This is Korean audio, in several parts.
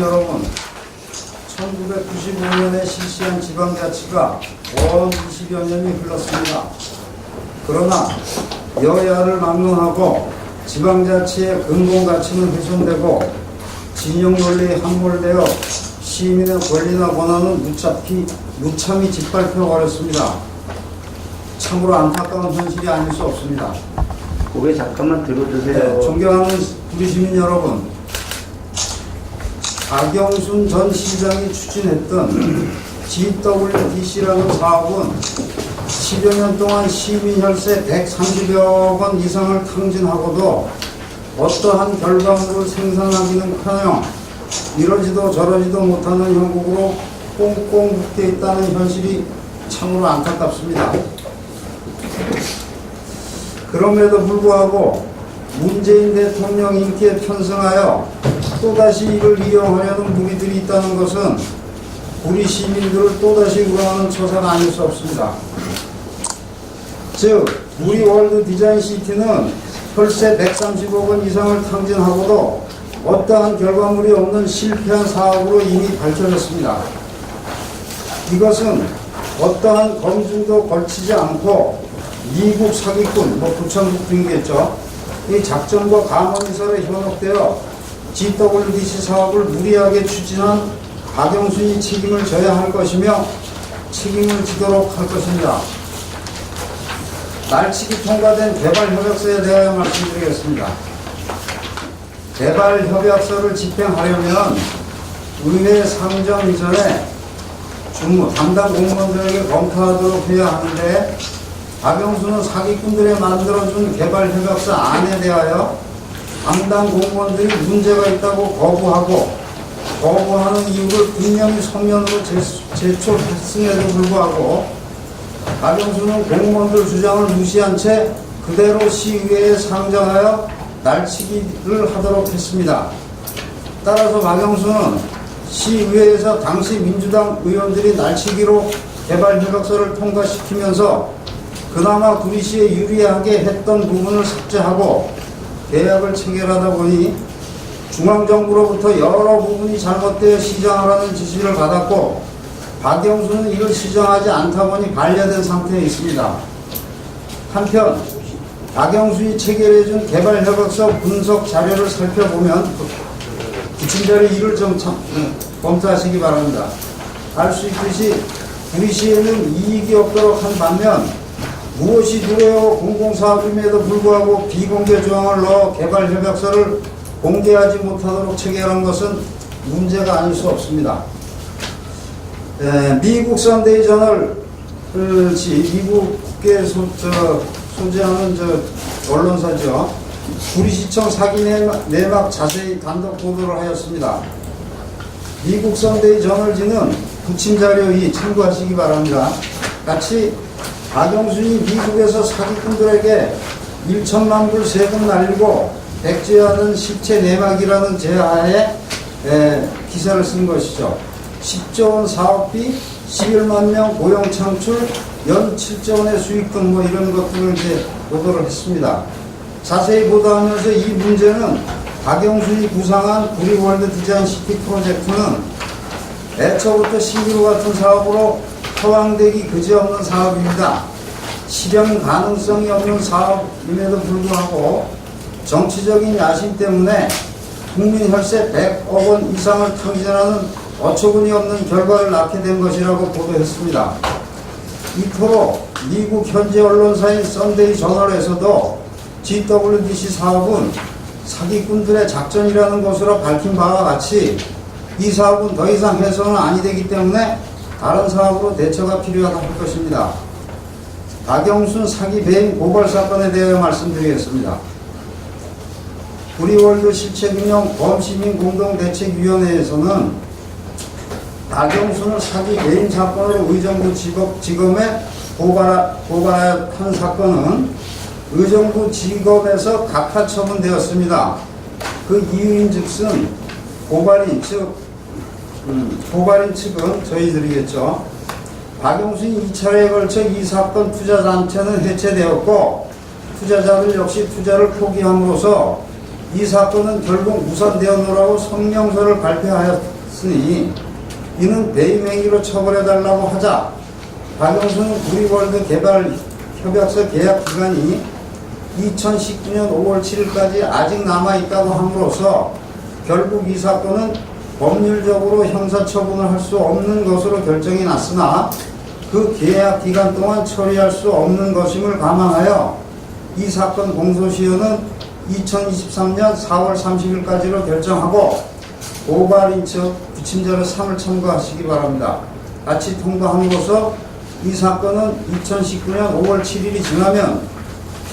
여러분, 1995년에 실시한 지방자치가 5원 20여 년이 흘렀습니다. 그러나 여야를 막론하고 지방자치의 근본가치는 훼손되고 진영논리에 함몰되어 시민의 권리나 권한은 무참히 짓밟혀버렸습니다. 참으로 안타까운 현실이 아닐 수 없습니다. 고개 잠깐만 들어주세요. 네, 존경하는 우리 시민 여러분, 박영순 전 시장이 추진했던 GWDC라는 사업은 10여 년 동안 시민 혈세 130여 원 이상을 탕진하고도 어떠한 결과물을 생산하기는커녕 이러지도 저러지도 못하는 형국으로 꽁꽁 묶여 있다는 현실이 참으로 안타깝습니다. 그럼에도 불구하고 문재인 대통령 인기에 편승하여 또다시 이를 이용하려는 무리들이 있다는 것은 우리 시민들을 또다시 우려하는 처사가 아닐 수 없습니다. 즉, 우리 월드 디자인 시티는 혈세 130억 원 이상을 탕진하고도 어떠한 결과물이 없는 실패한 사업으로 이미 밝혀졌습니다. 이것은 어떠한 검증도 걸치지 않고 미국 사기꾼, 부천국 등이겠죠. 이 작전과 감언이설에 현혹되어 GWDC 사업을 무리하게 추진한 박영순이 책임을 져야 할 것이며 책임을 지도록 할 것입니다. 날치기 통과된 개발협약서에 대하여 말씀드리겠습니다. 개발협약서를 집행하려면 의회 상정 이전에 주무, 담당 공무원들에게 검토하도록 해야 하는데 박영수는 사기꾼들이 만들어준 개발협약서 안에 대하여 담당 공무원들이 문제가 있다고 거부하는 이유를 분명히 서면으로 제출했음에도 불구하고 박영수는 공무원들 주장을 무시한 채 그대로 시의회에 상정하여 날치기를 하도록 했습니다. 따라서 박영수는 시의회에서 당시 민주당 의원들이 날치기로 개발협약서를 통과시키면서 그나마 구리시에 유리하게 했던 부분을 삭제하고 계약을 체결하다 보니 중앙정부로부터 여러 부분이 잘못되어 시정하라는 지시를 받았고 박영수는 이를 시정하지 않다 보니 반려된 상태에 있습니다. 한편 박영수이 체결해준 개발협약서 분석 자료를 살펴보면 부친절히 이를 좀 검토하시기 바랍니다. 알 수 있듯이 구리시에는 이익이 없도록 한 반면 무엇이 두려워 공공사업임에도 불구하고 비공개 조항을 넣어 개발협약서를 공개하지 못하도록 체결한 것은 문제가 아닐 수 없습니다. 미국 선데이 저널, 미국에 소재하는 언론사죠. 구리시청 사기 내막 자세히 단독 보도를 하였습니다. 미국 선데이 저널지는 부친 자료 2 참고하시기 바랍니다. 같이 박영순이 미국에서 사기꾼들에게 1천만 불 세금 날리고 백제하는 실체 내막이라는 제하에 기사를 쓴 것이죠. 10조 원 사업비, 11만 명 고용 창출, 연 7조 원의 수익 등 이런 것들을 이제 보도를 했습니다. 자세히 보도하면서 이 문제는 박영순이 구상한 구리월드 디자인 시티 프로젝트는 애초부터 신기루 같은 사업으로 허황되기 그지없는 사업입니다. 실현 가능성이 없는 사업임에도 불구하고 정치적인 야심 때문에 국민 혈세 100억 원 이상을 탕진하는 어처구니 없는 결과를 낳게 된 것이라고 보도했습니다. 이토록 미국 현지 언론사인 선데이 저널에서도 GWDC 사업은 사기꾼들의 작전이라는 것으로 밝힌 바와 같이 이 사업은 더 이상 해서는 아니 되기 때문에 다른 사업으로 대처가 필요하다 할 것입니다. 박영순 사기 배임 고발 사건에 대해 말씀드리겠습니다. 구리월드 실책임용 범시민공동대책위원회에서는 박영순을 사기 배임 사건으로 의정부 지검에 고발한 사건은 의정부 지검에서 각하 처분되었습니다. 그 이유인 즉슨 고발인 측은 저희들이겠죠. 박영순이 2차례에 걸쳐 이 사건 투자단체는 해체되었고 투자자들 역시 투자를 포기함으로써 이 사건은 결국 무산되었노라고 성명서를 발표하였다는 했으니 이는 배임 행위로 처벌해달라고 하자 박영수는 구리월드 개발 협약서 계약 기간이 2019년 5월 7일까지 아직 남아있다고 함으로써 결국 이 사건은 법률적으로 형사처분을 할 수 없는 것으로 결정이 났으나 그 계약 기간 동안 처리할 수 없는 것임을 감안하여 이 사건 공소시효는 2023년 4월 30일까지로 결정하고 고발인 측 부침자를 3을 참고하시기 바랍니다. 같이 통과함으로써 이 사건은 2019년 5월 7일이 지나면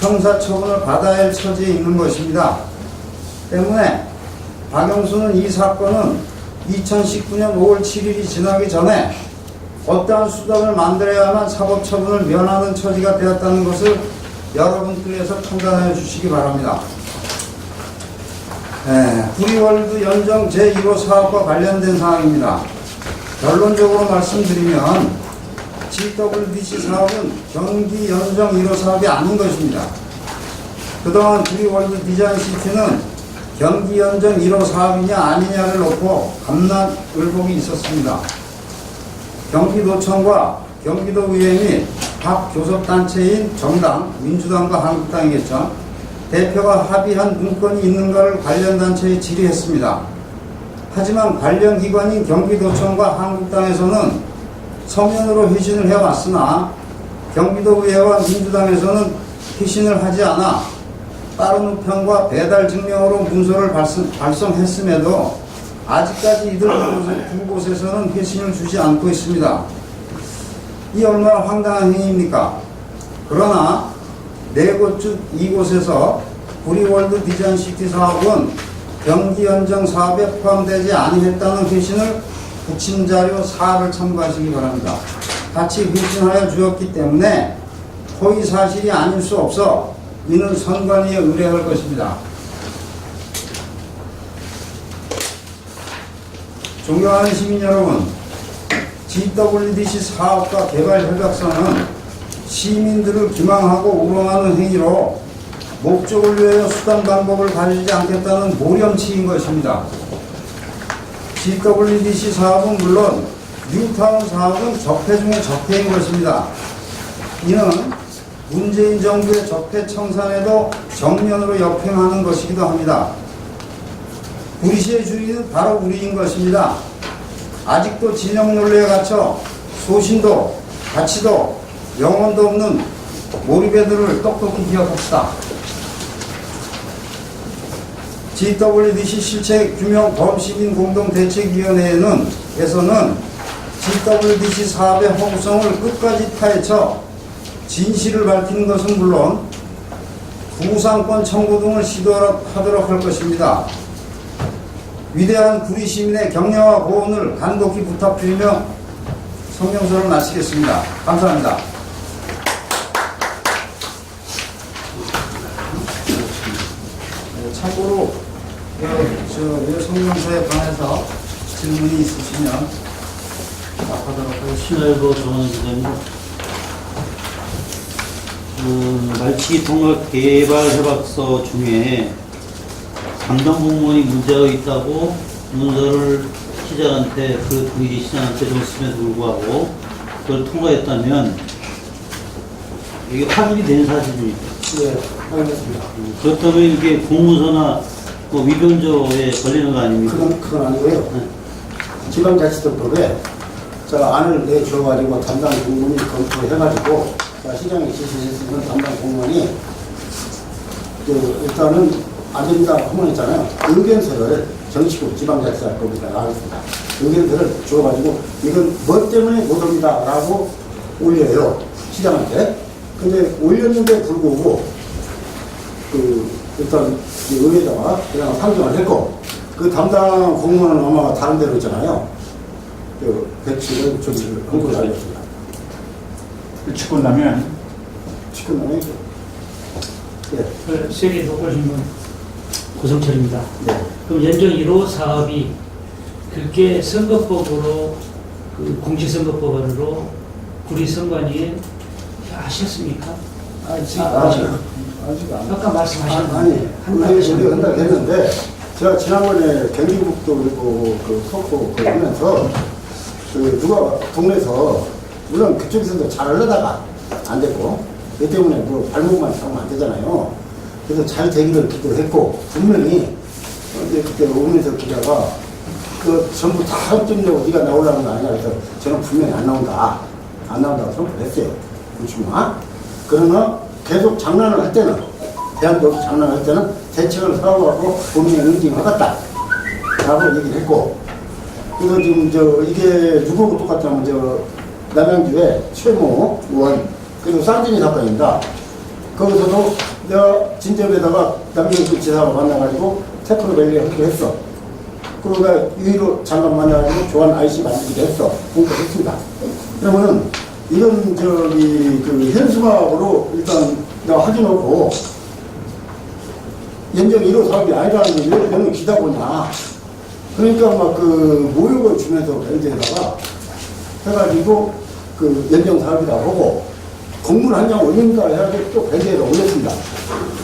형사처분을 받아야 할 처지에 있는 것입니다. 때문에 박영수는 이 사건은 2019년 5월 7일이 지나기 전에 어떠한 수단을 만들어야만 사법처분을 면하는 처지가 되었다는 것을 여러분들께서 판단해 주시기 바랍니다. 구리월드 연정 제1호 사업과 관련된 사항입니다. 결론적으로 말씀드리면 GWDC 사업은 경기 연정 1호 사업이 아닌 것입니다. 그동안 구리월드 디자인시티는 경기 연정 1호 사업이냐 아니냐를 놓고 감론을박이 있었습니다. 경기도청과 경기도의회 및 각 교섭단체인 정당, 민주당과 한국당이겠죠. 대표가 합의한 문건이 있는가를 관련 단체에 질의했습니다. 하지만 관련 기관인 경기도청과 한국당에서는 서면으로 회신을 해왔으나 경기도의회와 민주당에서는 회신을 하지 않아 빠른 우편과 배달 증명으로 문서를 발송했음에도 아직까지 이들 두 곳에서는 회신을 주지 않고 있습니다. 이 얼마나 황당한 행위입니까? 그러나 네 곳 중 이곳에서 구리월드 디자인시티 사업은 경기 연정 사업에 포함되지 아니했다는 회신을 부침자료 4를 참고하시기 바랍니다. 같이 회신하여 주었기 때문에 허위 사실이 아닐 수 없어 이는 선관위에 의뢰할 것입니다. 존경하는 시민 여러분, GWDC 사업과 개발 협약서는 시민들을 기망하고 우롱하는 행위로 목적을 위하여 수단 방법을 가리지 않겠다는 모렴치인 것입니다. GWDC 사업은 물론 뉴타운 사업은 적폐 중에 적폐인 것입니다. 이는 문재인 정부의 적폐 청산에도 정면으로 역행하는 것이기도 합니다. 구리시의 주인은 바로 우리인 것입니다. 아직도 진영 논리에 갇혀 소신도 가치도 영혼도 없는 몰입애들을 똑똑히 기억합시다. GWDC 실체규명 범시민공동대책위원회에서는 GWDC 사업의 허구성을 끝까지 파헤쳐 진실을 밝히는 것은 물론 구상권 청구 등을 시도하도록 할 것입니다. 위대한 구리 시민의 격려와 보온을 간곡히 부탁드리며 성명서를 마치겠습니다. 감사합니다. 참고로 이 성명서에 관해서 질문이 있으시면 답하도록 하겠습니다. 신할보 정원 기자입니다. 말치기 통합 개발 협약서 중에 담당 공무원이 문제가 있다고 문서를 시장한테 그 동일이 시장한테 줬음에도 불구하고 그걸 통과했다면 이게 확인이 된 사실입니까? 네, 알겠습니다. 그렇다면 이게 공문서나 뭐 위변조에 걸리는 거 아닙니까? 그건 아니고요. 네. 지방자치도법에 제가 안을 내줘가지고 담당 공무원이 검토해가지고 시장에 지시했으면 담당 공무원이 일단은 안 된다 하면 있잖아요. 의견서를 정치국 지방자치법에다 나왔습니다. 의견서를 줘가지고 이건 뭐 때문에 못합니다 라고 올려요. 시장한테. 근데 올렸는데 불구하고 일단 의회에다가 그냥 상정을 했고 그 담당 공무원은 아마 다른 데로 있잖아요. 배치를 좀 한 걸로 알고 있습니다. 치권라면 치권라면 예. 세계 독보신문 고성철입니다. 네. 그럼 연정 1호 사업이 그렇게 선거법으로 공직선거법으로 구리 선관위에 하셨습니까? 아직 안. 아까 말씀하셨는데 우리가 한다고 했는데 제가 지난번에 경기북도 그리고 그 서구 그 하면서 그 누가 동네에서 물론 그쪽에서도 잘 하려다가 안 됐고 그 때문에 뭐 발목만 잡으면 안 되잖아요. 그래서 잘 되기를 기도를 했고 분명히 근데 그때 오면서 기자가 그 전부 다 합점되고 네가 나오려는 거 아니야. 그래서 저는 분명히 안 나온다고 선포를 했어요. 그렇지만 그러나 계속 장난을 할 때는 대한민국 장난할 때는 대책을 사고하고 본인의 응징하겠다 라고 얘기를 했고 그래서 지금 이게 누구하고 똑같냐면 남양주의 최모 의원 그리고 쌍진이 사건입니다. 거기서도 내가 진접에다가 남양주 지사가 만나가지고 테크노밸리 하기로 했어. 그리고 내가 유일로 장관 만나가지고 조한 IC 만들기도 했어. 공부했습니다. 그러면은 이건 그 현수막으로 일단 내가 확인하고 연정 1호 사업이 아니라는 게 왜 너는 기다 보냐. 그러니까 막 그 모욕을 주면서 밴드에다가 해가지고 그 연정 사업이라고 하고 공문 한 장 올립니다 해가지고 또 밴드에다 올렸습니다.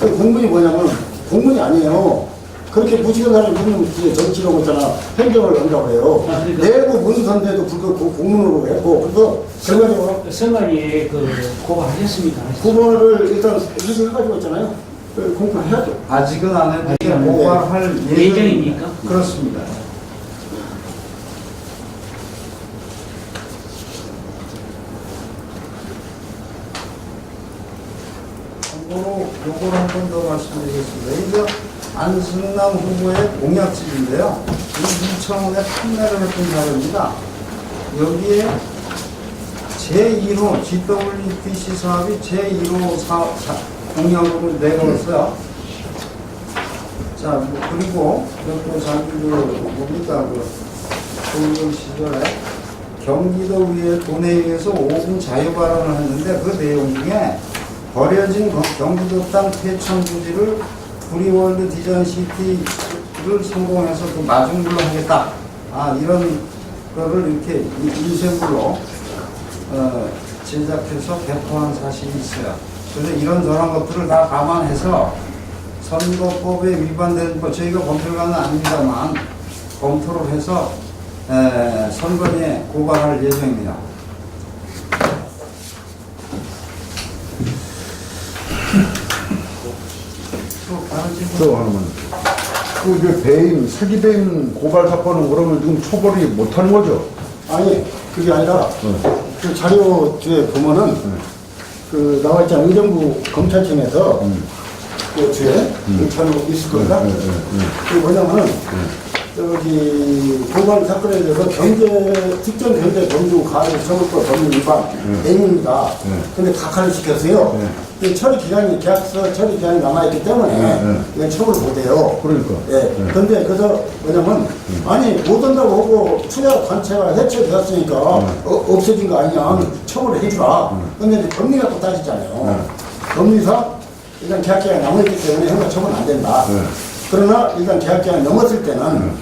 그 공문이 뭐냐면 공문이 아니에요. 그렇게 무식한 사람이 무슨 정치라고 있잖아. 행정을 한다고 해요. 아, 그러니까. 내부 문서인데도 불구하고 공문으로 했고 그래서 결과적으로 선관위에 그 고발하셨습니까? 고발을 일단 해가지고 있잖아요. 공부해야죠. 아직은 안 해도 아직은 안 해도 고발할 예정입니까? 그렇습니다. 참고로 요걸 한 번 더 말씀드리겠습니다. 이게 안승남 후보의 공약집인데요. 이 2,000원에 판매를 했던 자료입니다. 여기에 제1호 GWTC 사업이 제1호 공약으로 내놓았어요. 자, 그리고 또 자기 뭡니까 그 시절에 경기도의회 본회의에서 5분 자유 발언을 했는데 그 내용 중에 버려진 경기도 땅 폐천 부지를 프리월드 디자인 시티를 성공해서 그 마중물로 하겠다. 이런 거를 이렇게 인쇄물로 제작해서 배포한 사실이 있어요. 그래서 이런저런 것들을 다 감안해서 선거법에 위반된 거 저희가 검토관은 아닙니다만 검토를 해서 선관위에 고발할 예정입니다. 또 다른 질문? 저 하나만. 그 이제 배임, 사기 배임 고발 사건은 그러면 지금 처벌이 못하는 거죠? 아니 그게 아니라 그 자료 뒤에 보면은 그 나와 있잖아. 의정부 검찰청에서 그 뒤에 그 자료 있을 겁니다. 그 뭐냐면은 고발 사건에 대해서 특정 경제 범주 가해 처벌법 법률 위반 N입니다. 근데 각하를 시켰어요. 근데 처리 기간이 계약서 처리 기간이 남아있기 때문에 이건 처벌 못해요. 그러니까. 예. 근데 그래서 뭐냐면 아니 못 한다고 하고 투자 단체가 해체되었으니까 없어진 거 아니냐 처벌을 해주라. 근데 이제 법리가 또 따지잖아요. 법리상 일단 계약 기간이 남아있기 때문에 형사 처벌은 안 된다. 그러나 일단 계약 기간이 넘었을 때는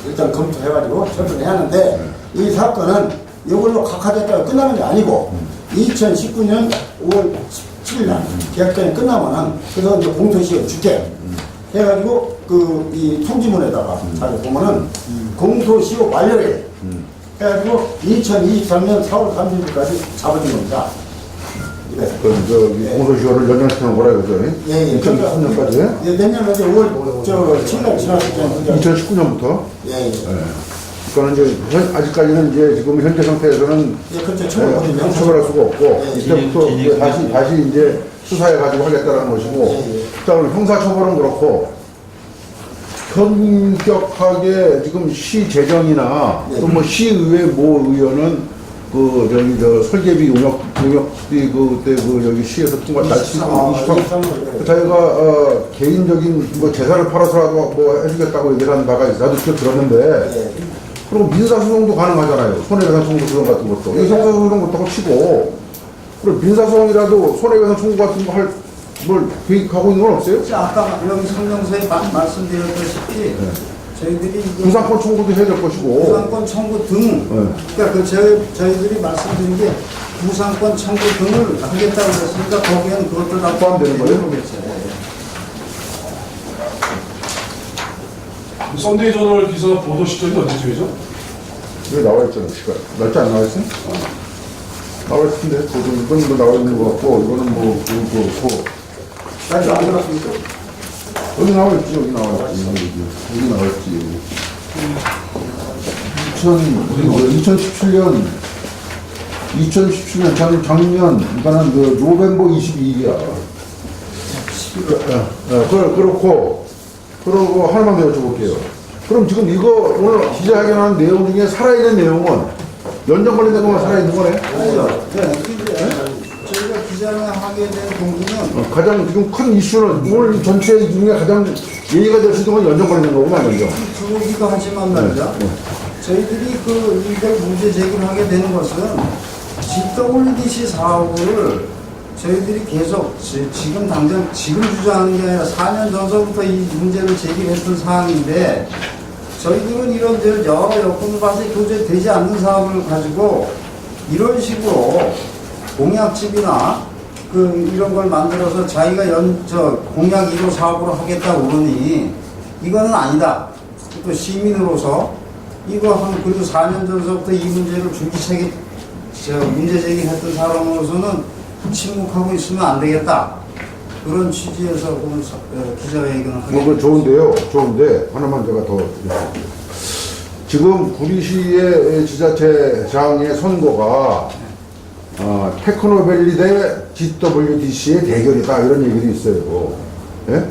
일단 검토해가지고 처벌을 해야 하는데 이 사건은 이걸로 각하됐다가 끝나는 게 아니고 2019년 5월 17일 날 계약 기간이 끝나면은 그래서 이제 공소시효 줄게 해가지고 그 이 통지문에다가 자료 보면은 공소시효 완료일 해가지고 2023년 4월 30일까지 잡아준 겁니다. 공소시효를 연장시키는 거라 이거죠? 예. 2023년까지? 예, 내년 이제 5월 7일 지났을 때는 2019년부터? 예. 그러니까 이제 아직까지는 이제 지금 현재 상태에서는 예, 그렇죠. 처벌할 수가 없고 예, 이때부터 이제 다시 이제 수사해 가지고 하겠다라는 것이고 그다음에 형사처벌은 그렇고 현격하게 지금 시 재정이나 또 뭐 시의회 모 의원은 저 설계비 용역비 그때 여기 시에서 통과 날치 23 자기가 개인적인 뭐 재산을 팔아서라도 뭐 해주겠다고 얘기를 한 바가 있어. 나도 그렇게 들었는데 그리고 민사소송도 가능하잖아요. 손해배상 청구 소송 같은 것도 이 형사소송 그렇다고 치고 그리고 민사소송이라도 손해배상 청구 같은 거 할 뭘 계획하고 있는 건 없어요? 아까 여기 설명서에 말씀드렸다시피 저희들이 부상권 청구도 해야 될 것이고 부상권 청구 등 그러니까 저희들이 말씀드린 게 부상권 청구 등을 하겠다고 했으니까 거기에는 그것도 다 포함되는 거예요? 거겠죠. 썬데이 저널 기사 보도 시점이 언제쯤이죠? 여기 나와 있잖아, 시간. 날짜 안 나와 있어? 나와 있을 텐데, 이건 뭐 나와 있는 것 같고, 이거는 뭐, 그렇고. 날짜 안 들었습니까? 여기 나와 있지, 여기 나와 있지. 여기 나와 있지. 2017년 작년, 그러니까는 그 노벰버 22일이야. 그러고 하나만 더 여쭤볼게요. 그럼 지금 이거 오늘 기자회견한 내용 중에 살아있는 내용은 연장 관련된 것만 살아있는 거네? 아니요. 네, 이제 저희가 기자를 하게 된 동기는 가장 지금 큰 이슈는 오늘 전체 중에 가장 얘기가 될 수 있는 건 연장 관련된 거구나, 먼저. 들어오기도 하지만 말이죠. 저희들이 이걸 문제 제기를 하게 되는 것은 GWDC 사업을 저희들이 계속 지금 당장 지금 주장하는 게 아니라 4년 전서부터 이 문제를 제기했던 사항인데 저희들은 이런 여러 여건을 봐서 도저히 되지 않는 사업을 가지고 이런 식으로 공약집이나 이런 걸 만들어서 자기가 공약 1호 사업으로 하겠다고 그러니 이거는 아니다. 또 시민으로서 이거 그래도 4년 전서부터 이 문제를 줄기차게 문제 제기했던 사람으로서는 침묵하고 있으면 안 되겠다. 그런 취지에서 오늘 기자회견을 하게 뭐, 좋은데요. 좋은데, 하나만 제가 더 드리겠습니다. 지금 구리시의 지자체장의 선거가, 테크노밸리 대 GWDC의 대결이다. 이런 얘기도 있어요. 예?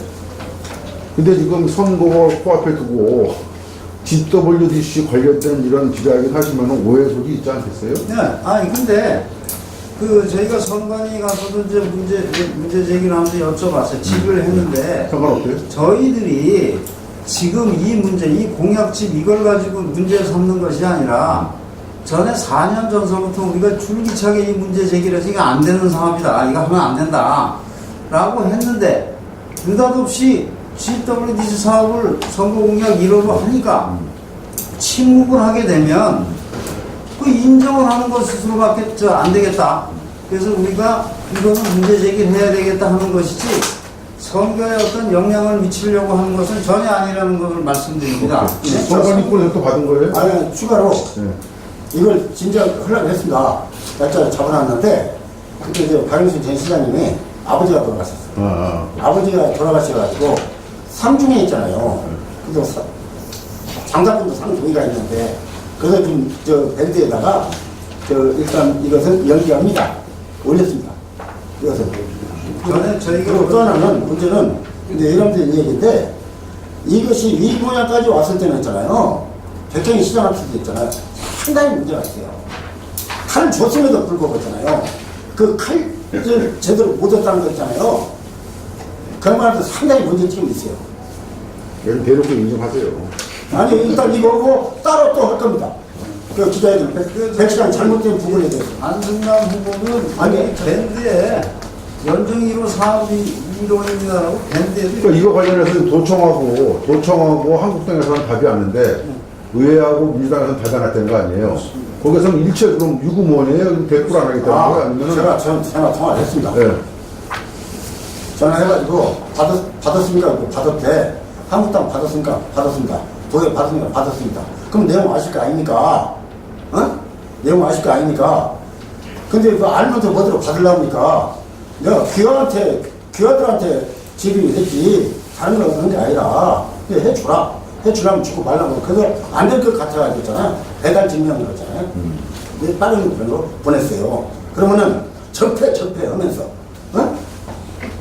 근데 지금 선거를 코앞에 두고, GWDC 관련된 이런 기자회견 하시면 오해 소지 있지 않겠어요? 네. 아니, 근데, 저희가 선관위 가서도 이제 문제 제기를 하면서 여쭤봤어요. 질의를 했는데. 상관없대요? 저희들이 지금 이 문제, 이 공약집 이걸 가지고 문제 삼는 것이 아니라 전에 4년 전서부터 우리가 줄기차게 이 문제 제기를 해서 이거 안 되는 사업이다. 이거 하면 안 된다. 라고 했는데, 느닷없이 GWDC 사업을 선거 공약 1호로 하니까 침묵을 하게 되면 인정을 하는 것 스스로밖에 안 되겠다. 그래서 우리가 이거는 문제 제기를 해야 되겠다 하는 것이지 선거에 어떤 영향을 미치려고 하는 것은 전혀 아니라는 것을 말씀드립니다. 네. 선관위권에서 또 받은 거예요? 아니, 추가로 네. 이걸 진짜 하려고 했습니다. 날짜를 잡아놨는데, 그때 이제 박영순 전 시장님이 아버지가 돌아가셨어요. 아버지가 돌아가셔가지고 상중에 있잖아요. 그래서 장사분도 상중이가 있는데, 그래서 지금 밴드에다가 일단 이것은 연기합니다. 올렸습니다. 이것은. 전에 저희가 그리고 또 하나는 문제는 이제 여러분들 얘기인데 이것이 위공약까지 왔을 때는 있잖아요. 백경이 시장 앞에서 있잖아요. 상당히 문제가 있어요. 칼을 줬음에도 불구하고 있잖아요. 그 칼을 제대로 못 줬다는 거 있잖아요. 그런 말도 상당히 문제점이 있어요. 여기 대놓고 인정하세요. 아니, 일단 이거고 따로 또 할 겁니다. 그 기자회견 100시간 잘못된 부분에 대해서. 안승남 후보는 아니, 밴드에 연정 1호 사업이 1호입니다라고 밴드에도 그러니까 이거 관련해서 도청하고 한국당에서는 답이 왔는데 의회하고 민주당에서는 답이 안 왔다는 거 아니에요? 거기서는 일체 그럼 유구무원이에요? 대꾸를 안 하겠다는 거예요? 아니면은? 제가 전화 통화를 했습니다. 네. 전화해가지고 받았습니까? 받았대. 한국당 받았습니까? 받았습니다. 도에 받았습니까? 받았습니다. 그럼 내용 아실 거 아닙니까? 내용 아실 거 아닙니까? 근데 그 알면서 뭐대로 받으려니까 내가 귀하들한테 질의를 했지 다른 거 하는 게 아니라 그냥 해주라. 해주라면 주고 말라고. 그래서 안 될 것 같아가지고 있잖아요. 배달 증명을 했잖아요. 빠른 그런 보냈어요. 그러면은 적폐 하면서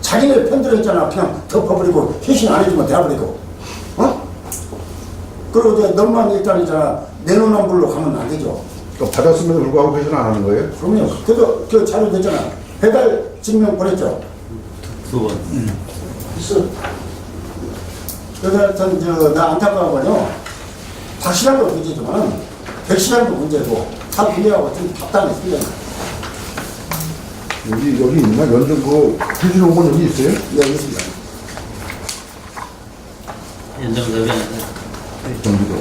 자기네 편들어 있잖아. 그냥 덮어버리고 회신 안 해주면 대버리고 그리고 이제 너만 일단 있잖아. 내놓는 불로 가면 안 되죠. 그러니까 받았음에도 불구하고 회신 안 하는 거예요? 그럼요. 그래도 그 자료 됐잖아. 배달 증명 보냈죠. 두 번. 있어. 그래서 하여튼 나 안타까운 건요. 박시장도 문제지만 백시장도 문제고 다 문제하고 좀 답답했습니다. 여기 있나? 연정 회신 온 건 여기 있어요? 네, 있습니다. 연장답이 아니라 경기도.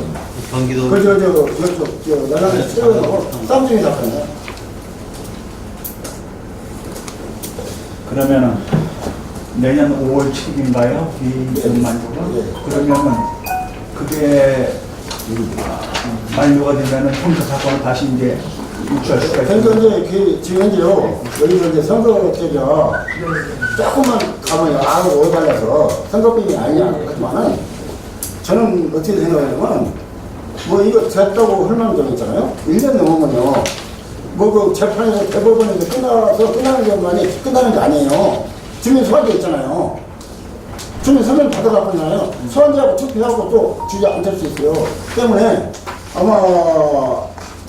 경기도. 나라를 채우고 쌈중이 잡혔네. 그러면은 내년 5월 7일인가요? 이 만조가? 네. 그러면은 그게 만료가 되면은 형사 사건을 다시 이제 유치할 수가 있습니다. 그러니까 이제 그 지금 현재요 여기서 이제 선거제가 조금만 가면 아무 오달라서 선거법이 아니냐 하지만은 저는 어떻게 생각하냐면 뭐 이거 됐다고 흘러는 적 있잖아요. 1년 넘으면요 뭐 그 재판에서 대법원에서 끝나서 끝나는 것만이 끝나는 게 아니에요. 주민 소환제 있잖아요. 주민 서면 받아가고 있잖아요. 소환제하고 투표하고 또 주제 안 될 수 있어요. 때문에 아마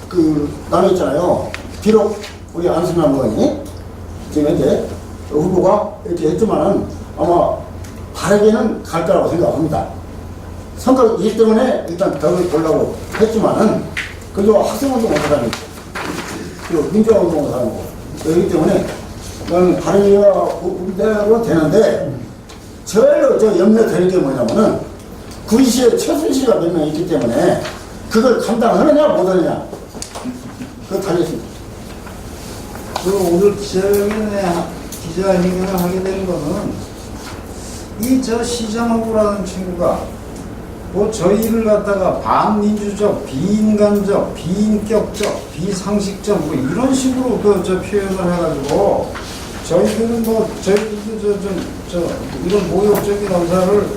그 나눠 있잖아요. 비록 우리 안승남 의원이 지금 현재 후보가 이렇게 했지만은 아마 바르게는 갈 거라고 생각합니다. 선거이기 때문에 일단 덕을 보려고 했지만은 그래도 학생운동을 하다니 그 민주화운동을 하는 거 그렇기 때문에 나는 바르게로 되는데 저로 저 염려되는 게 뭐냐면은 구시에 최순실가 몇 명 있기 때문에 그걸 감당하느냐 못하느냐 그거 달렸습니다. 오늘 기자회견을 하게 된 거는 이 저 시장하고라는 친구가 뭐 저희를 갖다가 반민주적, 비인간적, 비인격적, 비상식적 뭐 이런 식으로 저 표현을 해가지고 저희들은 뭐 저희들도 이런 모욕적인 언사를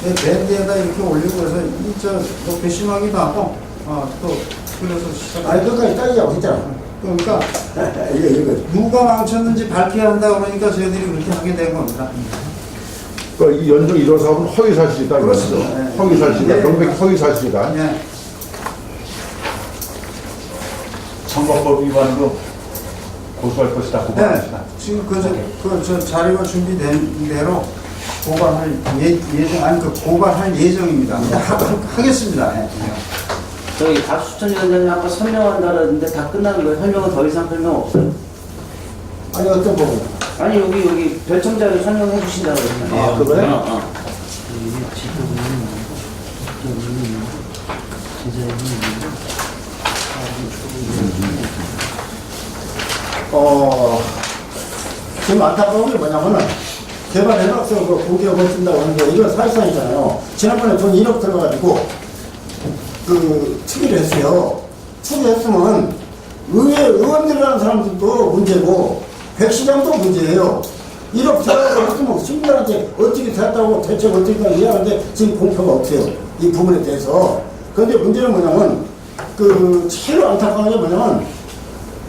밴드에다 이렇게 올리고 해서 뭐 괘씸하기도 하고 또 그래서 아니 끝까지 따지자고 했잖아. 그러니까 이거 누가 망쳤는지 밝혀야 한다 그러니까 저희들이 그렇게 하게 된 겁니다. 그러니까 이 연정 1호 사업은 허위 사실이다. 그렇습니다. 이거죠. 허위 사실이다. 네. 명백히 허위 사실이다. 네. 선거법 위반으로 고소할 것이다. 고발할 네. 것이다. 지금 저 자료가 준비된 대로 고발할 고발할 예정입니다. 하겠습니다. 네. 저희 박수천 위원장님 아까 설명한다는데 다 끝나는 거예요? 설명은 더 이상 설명 없어요? 아니 어떤 부분? 아니 여기 별청자를 설명해 주신다고 그랬잖아요. 아 그거요? 지금 안타까운 게 뭐냐면은 개발해놨어 그 공개업을 준다고 하는데 이건 사실상이잖아요. 지난번에 돈 1억 들어가가지고 그 투기를 했어요. 투기했으면 의회 의원들이라는 사람들도 문제고 백시장도 문제예요. 1억 들어가고 했으면 시민들한테 어떻게 됐다고 대책 어떻게 이해하는데 지금 공표가 없어요. 이 부분에 대해서. 그런데 문제는 뭐냐면 그 제일 안타까운 게 뭐냐면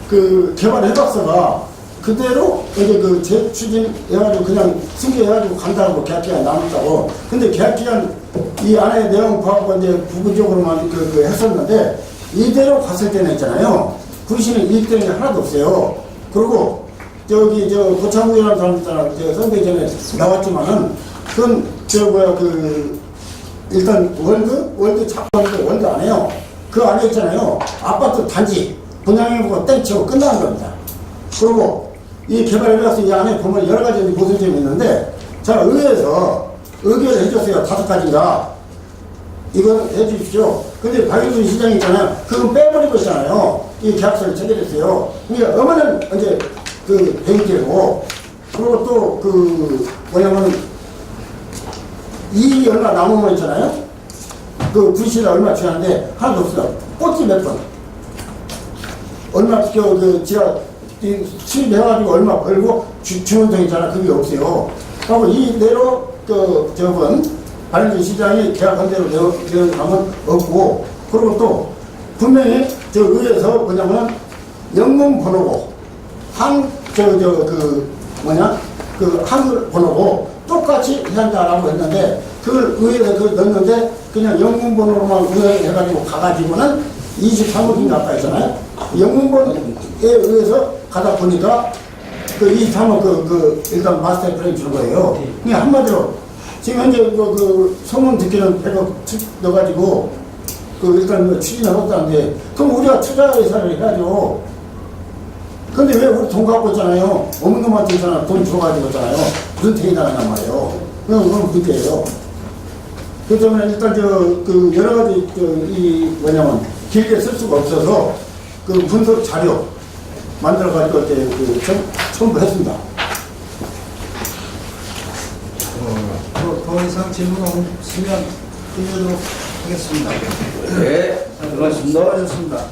그 개발해박서가 그대로 이제 그 재추진해가지고 그냥 승계해가지고 간다고 계약기간 남았다고. 근데 계약기간 이 안에 내용 파악과 이제 부분적으로만 그 했었는데 이대로 갔을 때는 있잖아요. 구시는 이익되는 게 하나도 없어요. 그리고 저기 저 고창국이라는 사람 있잖아. 선거 전에 나왔지만은 그건 일단 월드 착수하는데 월드 안 해요. 그 안에 있잖아요. 아파트 단지 분양해보고 땡치고 끝나는 겁니다. 그리고 이 개발에 가서 이 안에 보면 여러 가지 보수점이 있는데 자 의회에서 의결을 해줬어요. 5가지인가 이거 해주십시오. 근데 박영순 시장이 있잖아요. 그건 빼버리고 있잖아요. 이 계약서를 체결했어요. 그러니까 어머는 이제 그 배임죄고 그리고 또 그 뭐냐면 이익이 얼마 남으면 있잖아요. 그 부시를 얼마 취하는데 하나도 없어요. 꽃이 몇 번. 얼마 지가 수입해가지고 얼마 벌고 주는 돈 있잖아. 그게 없어요. 그리고 이대로 저번 발전 시장이 계약한 대로 되어가면 없고 그리고 또 분명히 저 의회에서 뭐냐면 영문 번호고 한글 번호고 똑같이 한다라고 했는데 그걸 의회에서 그걸 넣었는데 그냥 영문 번호로만 의회해가지고 가가지고는 23억인가 가까이 있잖아요. 영문 번호에 의해서 가다 보니까 그 23억 일단 마스터 플랜 주는 거예요. 그냥 한마디로 지금 현재 그 소문 듣기는 100억 넣어가지고 일단 추진하겠다는데 그럼 우리가 투자 예산을 해야죠. 근데 왜 우리 돈 갖고 있잖아요. 없는 놈한테 있잖아. 돈 줘가지고 있잖아요. 무슨 대이 나가냔 말이에요. 그건 문제예요. 그 때문에 일단 여러 가지 뭐냐면 길게 쓸 수가 없어서 그 분석 자료 만들어가지고 이렇게 첨부했습니다. 더 이상 질문 없으면 끝내도록 하겠습니다. 네, 수고하셨습니다.